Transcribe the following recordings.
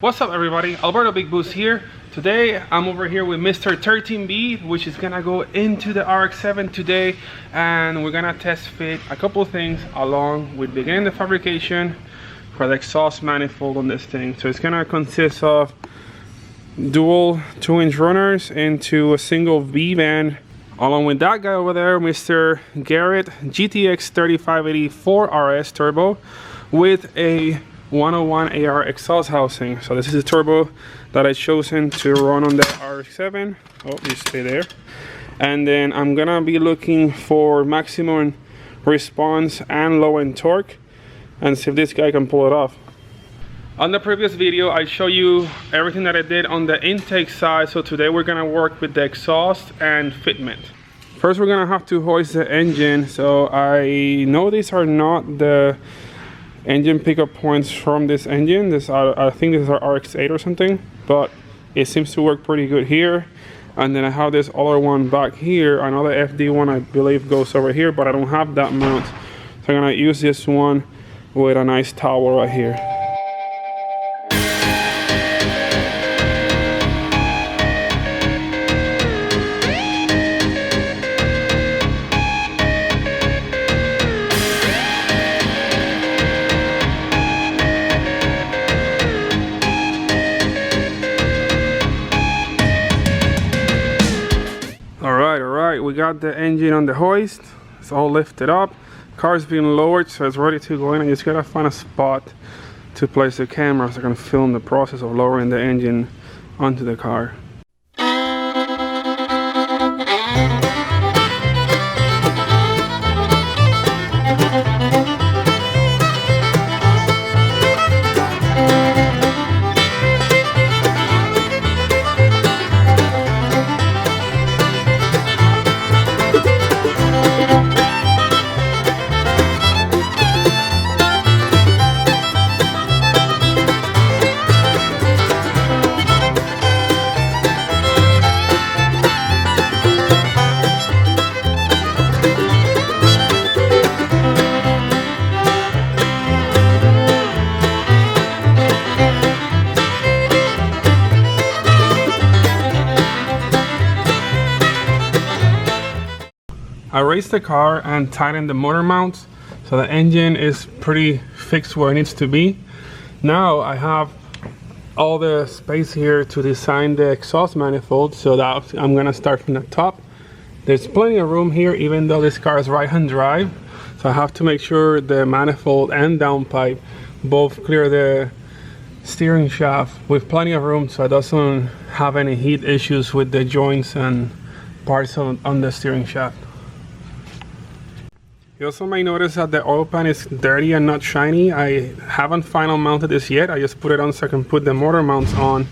What's up everybody, Alberto Big Boost here. Today I'm over here with Mr. 13B, which is gonna go into the RX-7 today, and we're gonna test fit a couple of things along with beginning the fabrication for the exhaust manifold on this thing. So it's gonna consist of dual 2-inch runners into a single V-band, along with that guy over there, Mr. Garrett GTX 3584 RS turbo with a 101 AR exhaust housing. So this is a turbo that I chosen to run on the RX-7. Oh, you stay there. And then I'm gonna be looking for maximum response and low end torque and see if this guy can pull it off. On the previous video I show you everything that I did on the intake side, so today we're gonna work with the exhaust and fitment. First we're gonna have to hoist the engine. So I know these are not the engine pickup points from this engine. I think this is our RX-8 or something, but it seems to work pretty good here. And then I have this other one back here. Another FD one I believe goes over here, but I don't have that mount, so I'm gonna use this one with a nice towel right here. Alright, we got the engine on the hoist. It's all lifted up. Car's being lowered, so it's ready to go in. I just gotta find a spot to place the camera so I can film the process of lowering the engine onto the car. I raised the car and tightened the motor mounts, so the engine is pretty fixed where it needs to be. Now I have all the space here to design the exhaust manifold, so that I'm gonna start from the top. There's plenty of room here, even though this car is right-hand drive, so I have to make sure the manifold and downpipe both clear the steering shaft with plenty of room, so it doesn't have any heat issues with the joints and parts on the steering shaft. You also may notice that the oil pan is dirty and not shiny. I haven't final mounted this yet. I just put it on so I can put the motor mounts on.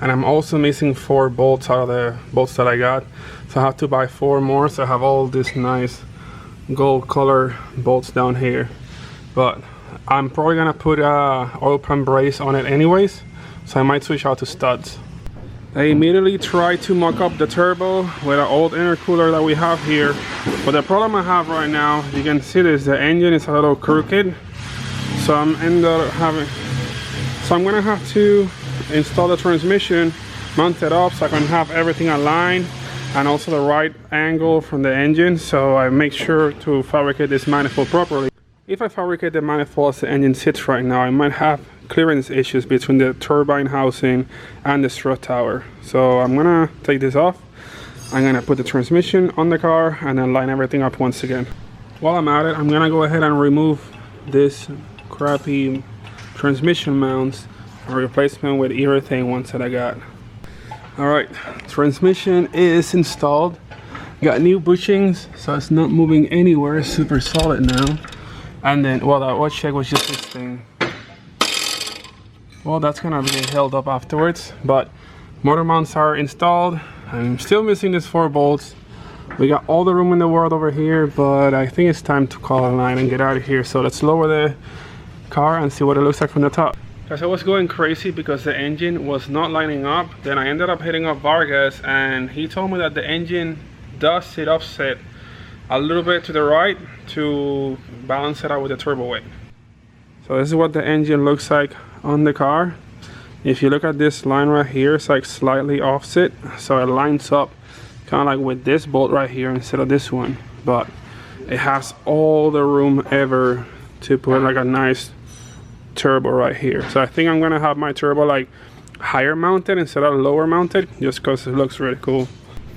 And I'm also missing 4 bolts out of the bolts that I got. So I have to buy 4 more, so I have all these nice gold color bolts down here. But I'm probably gonna put a oil pan brace on it anyways, so I might switch out to studs. I immediately tried to mock up the turbo with an old intercooler that we have here, but the problem I have right now, you can see this, the engine is a little crooked, so I'm gonna have to install the transmission, mount it up so I can have everything aligned and also the right angle from the engine, so I make sure to fabricate this manifold properly. If I fabricate the manifold as the engine sits right now, I might have clearance issues between the turbine housing and the strut tower. So I'm gonna take this off. I'm gonna put the transmission on the car and then line everything up once again. While I'm at it, I'm gonna go ahead and remove this crappy transmission mounts and replacement with urethane ones that I got. Alright, transmission is installed. Got new bushings, so it's not moving anywhere. It's super solid now. And then, well, that watch check was just this thing. Well, that's gonna be held up afterwards, but motor mounts are installed. I'm still missing these 4 bolts. We got all the room in the world over here, but I think it's time to call a line and get out of here. So let's lower the car and see what it looks like from the top. Guys, I was going crazy because the engine was not lining up. Then I ended up hitting up Vargas, and he told me that the engine does sit offset a little bit to the right to balance it out with the turbo weight. So this is what the engine looks like on the car. If you look at this line right here, it's like slightly offset, so it lines up kind of like with this bolt right here instead of this one. But it has all the room ever to put like a nice turbo right here. So I think I'm gonna have my turbo like higher mounted instead of lower mounted, just because it looks really cool.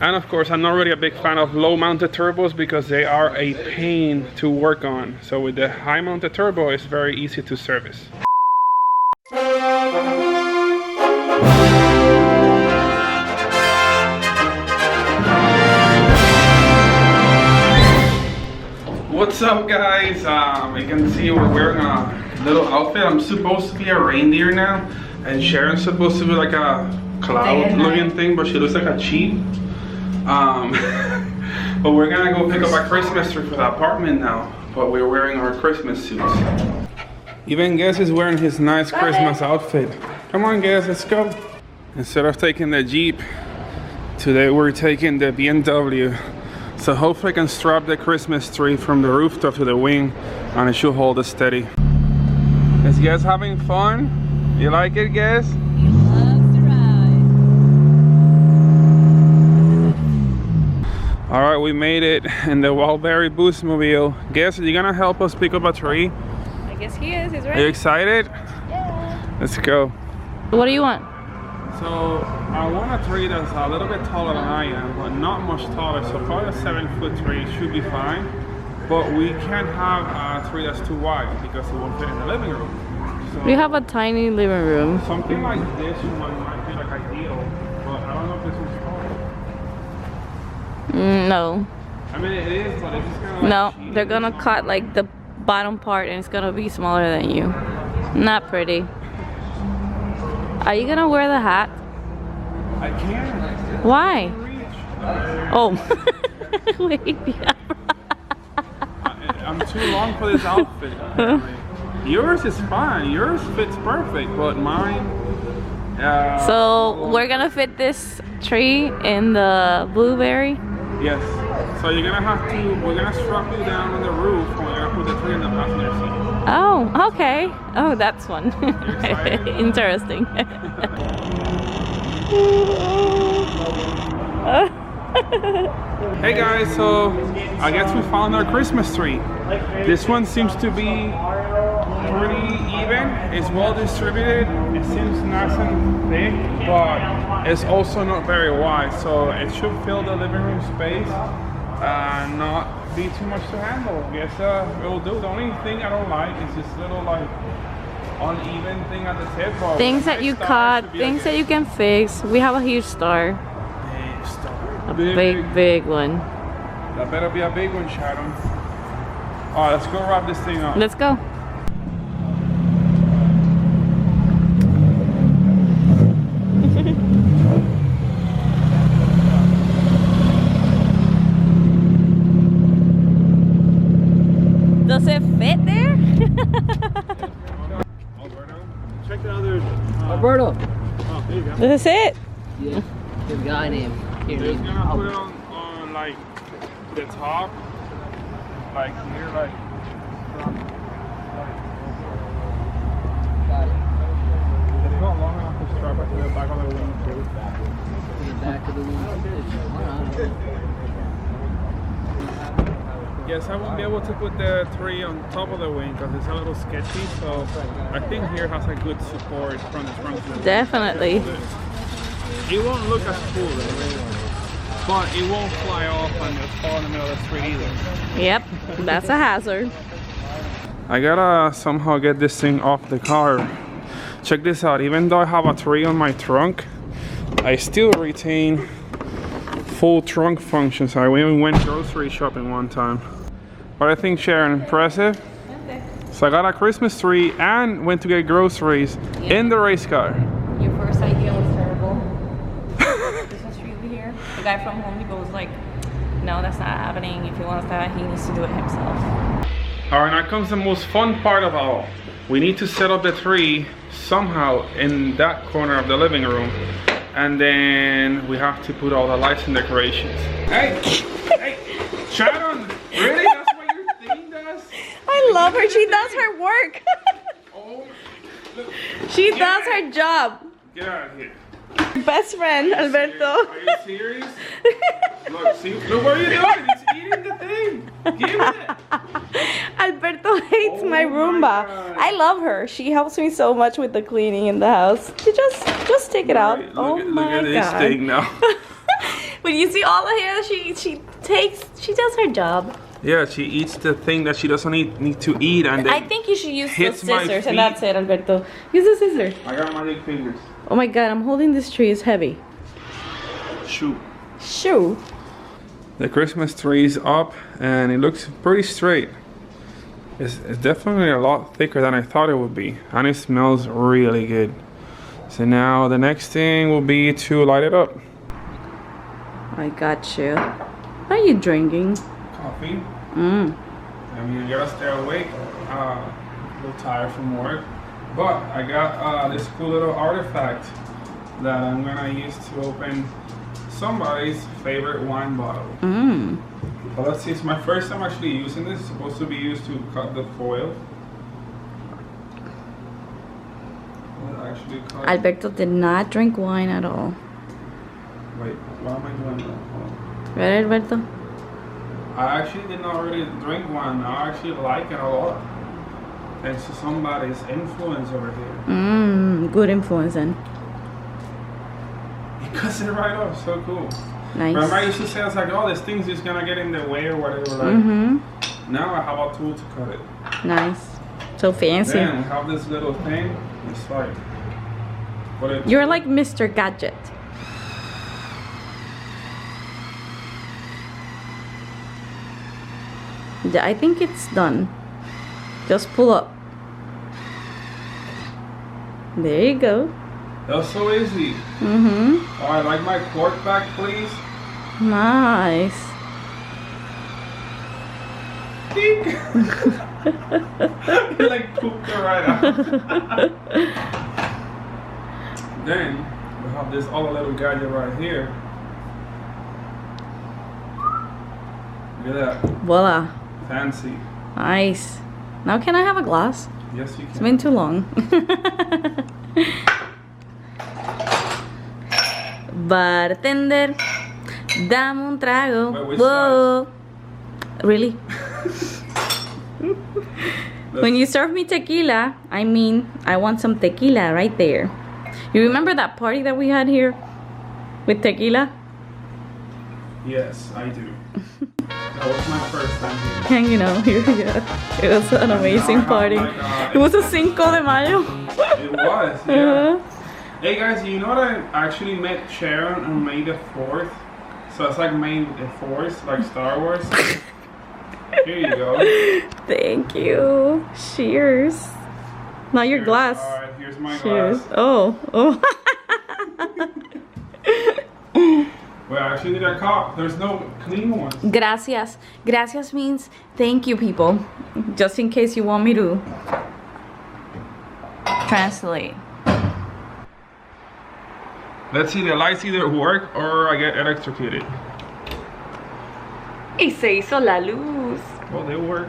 And of course, I'm not really a big fan of low mounted turbos because they are a pain to work on. So with the high mounted turbo, it's very easy to service. What's up, guys? You can see we're wearing a little outfit. I'm supposed to be a reindeer now, and Sharon's supposed to be like a cloud looking thing, but she looks like a sheep. But we're gonna go pick up a Christmas tree for the apartment now, but we're wearing our Christmas suits. Even Guess is wearing his nice Christmas outfit. Come on, Guess, let's go. Instead of taking the Jeep, today we're taking the BMW. So hopefully I can strap the Christmas tree from the rooftop to the wing and it should hold it steady. Is Guess having fun? You like it, Guess? He loves to ride. Alright, we made it in the Wildberry Boostmobile. Guess, are you gonna help us pick up a tree? I guess he is, he's ready. Are you excited? Yeah. Let's go. What do you want? So I want a tree that's a little bit taller than I am, but not much taller. So probably a 7-foot tree should be fine. But we can't have a tree that's too wide because it won't fit in the living room. So We have a tiny living room. something like this one might be like ideal, but I don't know if this one's taller. No. I mean it is, but it's just kind of like No, cheating. they're gonna cut like the bottom part and it's gonna be smaller than you. Not pretty. Are you gonna wear the hat? I can't. Why? Reach. Oh. Wait, yeah. I'm too long for this outfit. Apparently. Yours is fine. Yours fits perfect, but mine. So we're gonna fit this tree in the blueberry. Yes. So you're gonna have to. We're gonna strap you down on the roof, and we're gonna put the tree in the passenger seat. Oh, okay. Oh, that's fun. excited? Interesting. Hey guys, so I guess we found our Christmas tree. This one seems to be pretty even. It's well distributed. It seems nice and thick, but it's also not very wide. So it should fill the living room space and not be too much to handle. I guess it will do. The only thing I don't like is this little like uneven thing at the tip. But Things that you cut, things that you can fix. We have a huge star. Big star. A big one. That better be a big one, Sharon. Alright, let's go wrap this thing up. Let's go. Does it fit there? Alberto, check the other. Alberto. Oh, there you go. This is it? Yeah. The guy named Just gonna put it on like the top, like here, like. It's not long enough to strap it to the back of the wing too. The back of the wing. Yes, I won't be able to put the tree on top of the wing because it's a little sketchy. So I think here has a good support from the front. Definitely. It won't look as cool, but it won't fly off and fall in the middle of the street either. Yep, that's a hazard. I gotta somehow get this thing off the car. Check this out, even though I have a tree on my trunk, I still retain full trunk functions. I even went grocery shopping one time. What I think, Sharon, impressive? So I got a Christmas tree and went to get groceries in the race car. Your first idea was terrible. Christmas tree over here. The guy from Home Depot was like, no, that's not happening. If he wants that, he needs to do it himself. All right, now comes the most fun part of all. We need to set up the tree somehow in that corner of the living room. And then we have to put all the lights and decorations. Hey, hey, Sharon, really? That's what your thing does? I love her. She does her work. Oh, look. She does her job. Get out of here. Best friend, Alberto. Are you serious? Look, see, look what are you doing? It's eating the thing. Give it. Alberto hates my Oh my Roomba. God. I love her. She helps me so much with the cleaning in the house. She just take it out. Right, Oh my look at this God. thing now. But you see all the hair she does her job. Yeah, she eats the thing that she doesn't need to eat, and then I think you should use the hits my scissors, and feet. that's it, Alberto. Use the scissors. I got magic fingers. Oh my God, I'm holding this tree. It's heavy. Shoot. Shoo. The Christmas tree is up, and it looks pretty straight. It's definitely a lot thicker than I thought it would be, and it smells really good. So now the next thing will be to light it up. I got you. What are you drinking? Coffee. Mm. I mean, I gotta stay awake. A little tired from work, but I got this cool little artifact that I'm gonna use to open somebody's favorite wine bottle. Mm. But let's see, it's my first time actually using this. It's supposed to be used to cut the foil. Well, actually cut. Alberto did not drink wine at all. Wait, why am I doing that? Hold on. Right, Alberto? I actually did not really drink wine. I actually like it a lot. Thanks to somebody's influence over here. Mmm, good influence then. He cuts it right off, so cool. Nice. Remember I used to say, I was like, oh, this thing's just gonna get in the way or whatever. Like, Mm-hmm. now I have a tool to cut it. Nice. So fancy. Then we have this little thing. It's like, but it, You're like Mr. Gadget. I think it's done. Just pull up. There you go. that was so easy. Mm-hmm. Oh, I'd like my cork back, please. Nice. Ding. You like pooped it right out. Then we have this other little gadget right here. Look at that. Voila. Fancy. Nice. Now can I have a glass? Yes, you It's can. been too long. Bartender, dame un trago. Wait, which Whoa. Really? When you serve me tequila, I mean, I want some tequila right there. You remember that party that we had here with tequila? Yes, I do. That was my first time here. Hanging out here, yeah. It was an amazing party. It was a Cinco de Mayo. It was, yeah. Hey guys, you know that I actually met Sharon on May the 4th? So it's like May the 4th, like Star Wars. Here you go. Thank you. Cheers. Not your Cheers. glass. Alright, here's my Cheers. glass. Oh, oh. Well, I actually got caught. There's no clean ones. Gracias. Gracias means thank you, people. Just in case you want me to translate. Let's see, the lights either work or I get electrocuted. Y se hizo la luz. Well, they work.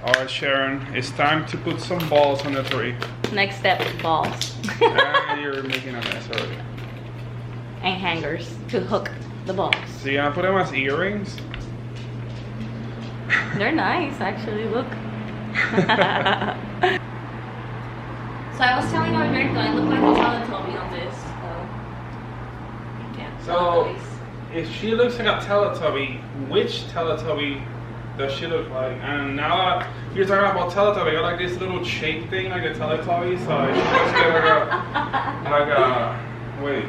Alright, Sharon, it's time to put some balls on the tree. Next step, balls. And you're making a mess already. And hangers to hook the balls. So you're gonna put them as earrings? They're nice, actually. Look. So I was telling Alberto, I look like a Teletubby on this. So, if she looks like a Teletubby, which Teletubby does she look like? And now that you're talking about Teletubby, I like this little shape thing like a Teletubby, so I should just get wait.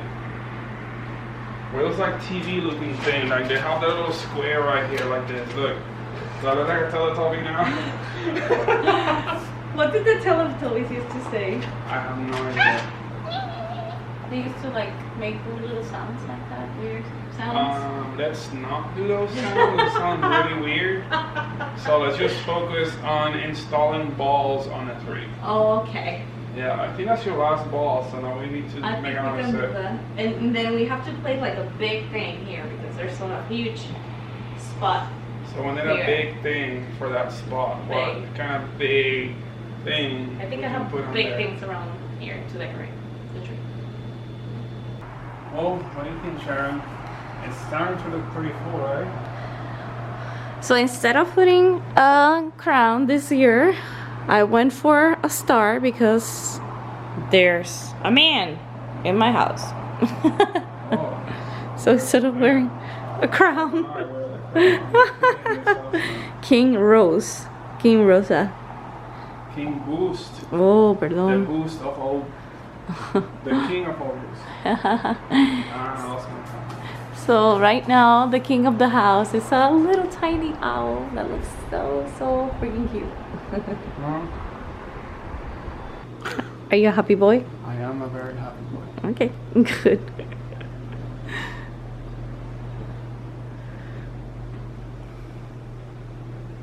Well, it's like TV looking thing, like they have that little square right here like this, look. Do I look like a Teletubby now? What did the Teletubbies used to say? I have no idea. They used to like make little sounds like that? Weird sounds? Let's not do those sounds. It sounds really weird. So let's just focus on installing balls on the tree. Oh, okay. Yeah, I think that's your last ball, so now we need to make another set. And then we have to place like a big thing here because there's a huge spot. So we need a big thing for that spot. What kind of big thing? I think I have big things around here to decorate the tree. Well, what do you think, Sharon? It's starting to look pretty cool, right? So instead of putting a crown this year, I went for a star because there's a man in my house. Oh. So instead of wearing a crown, King Rose, King Rosa. King Boost. Oh, The perdón. boost of all. The king of all boosts. Awesome. So right now, the king of the house is a little tiny owl that looks so freaking cute. Are you a happy boy? I am a very happy boy. Okay, good.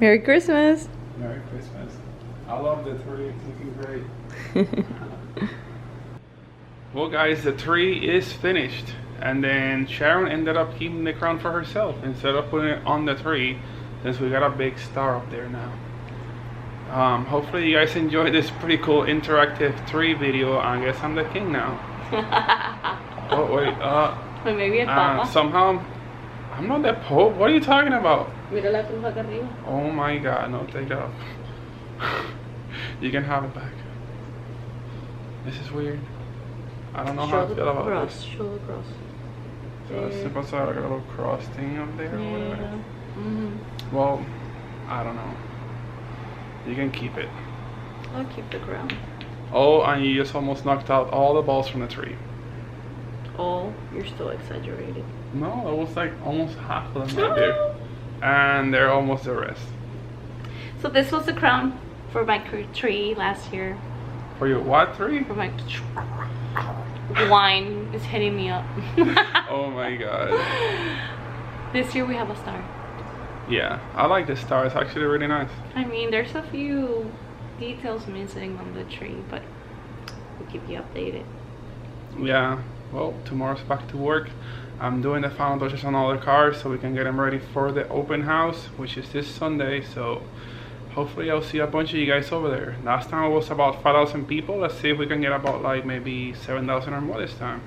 Merry Christmas. Merry Christmas. I love the tree. It's looking great. Well, guys, the tree is finished. And then Sharon ended up keeping the crown for herself instead of putting it on the tree, since we got a big star up there now. Hopefully you guys enjoyed this pretty cool interactive tree video. I guess I'm the king now. Oh wait, Pues maybe el Papa. somehow I'm not the Pope. What are you talking about? Mira la cruz acá arriba. Oh my God, no, take that off. You can have it back. This is weird. I don't know how I feel about this. Show the cross. So it's supposed to have like a little cross thing up there or whatever. Mm-hmm. Well, I don't know. You can keep it. I'll keep the crown. Oh, and you just almost knocked out all the balls from the tree. Oh, you're still exaggerating. No, it was like almost half of them right there. And they're almost the rest. So this was the crown for my tree last year. For your what tree? For my wine is hitting me up. Oh my God. This year we have a star. Yeah, I like the star. It's actually really nice. I mean, there's a few details missing on the tree, but we'll keep you updated. Yeah, well, tomorrow's back to work. I'm doing the final touches on all the cars so we can get them ready for the open house, which is this Sunday. So hopefully I'll see a bunch of you guys over there. Last time it was about 5,000 people. Let's see if we can get about like maybe 7,000 or more this time.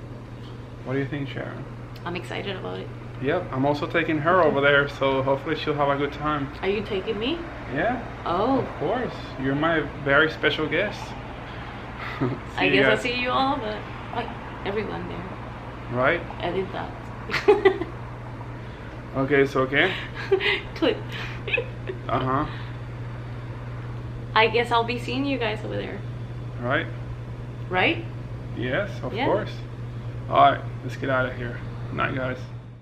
What do you think, Sharon? I'm excited about it. Yep, I'm also taking her over there, so hopefully she'll have a good time. Are you taking me? Yeah. Oh. Of course. You're my very special guest. I guess I'll see you all, but everyone there. Right? Edit that. Okay, so okay. Clip. Uh-huh. I guess I'll be seeing you guys over there. Right? Right? Yes, of Yeah. course. Alright, let's get out of here. Night, guys.